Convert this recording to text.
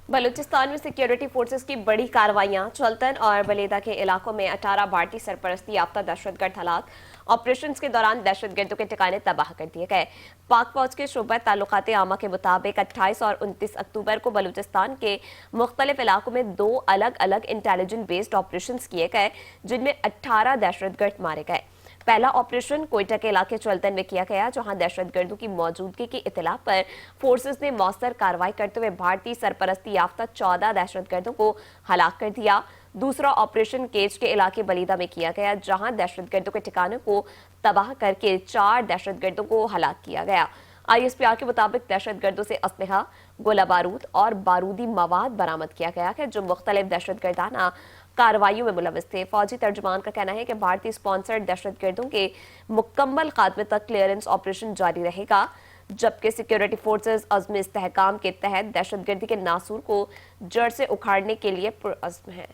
बलूचिस्तान में security forces की बड़ी कार्रवाइयां। चुल्तन और बलेदा के इलाकों में 18 भारतीय सरपरस्ती याफ्ता दहशतगर्द हलाक। ऑपरेशन के दौरान दहशतगर्दों के ठिकाने तबाह कर दिए गए। पाक फौज के शोबा ताल्लुकात आमा के मुताबिक 28 और 29 अक्टूबर को बलूचिस्तान के मुख्तलिफ इलाकों में 2 अलग अलग इंटेलिजेंस बेस्ड ऑपरेशन किए गए, जिनमें 18 दहशतगर्द मारे गए। पहला ऑपरेशन कोयटा के इलाके चुल्तन में किया गया, जहां दहशतगर्दों की मौजूदगी की इत्तला पर फोर्सेस ने मौसर कार्रवाई करते हुए भारतीय सरपरस्ती याफ्ता 14 दहशतगर्दों को हलाक कर दिया। दूसरा ऑपरेशन केज के इलाके बलीदा में किया गया, जहां दहशतगर्दों के ठिकानों को तबाह करके 4 दहशतगर्दों को हलाक किया गया। ISPR के मुताबिक दहशतगर्दों से असलहा, गोला बारूद और बारूदी मवाद बरामद किया गया है, जो मुख्तलिफ दहशतगर्दाना कार्रवाइयों में मुलविस थे। फौजी तर्जुमान का कहना है कि भारतीय स्पॉन्सर्ड दहशतगर्दों के मुकम्मल खात्मे तक क्लियरेंस ऑपरेशन जारी रहेगा, जबकि सिक्योरिटी फोर्सेस अज़्म इस्तेहकाम के तहत दहशतगर्दी के नासूर को जड़ से उखाड़ने के लिए पुरअज़्म हैं।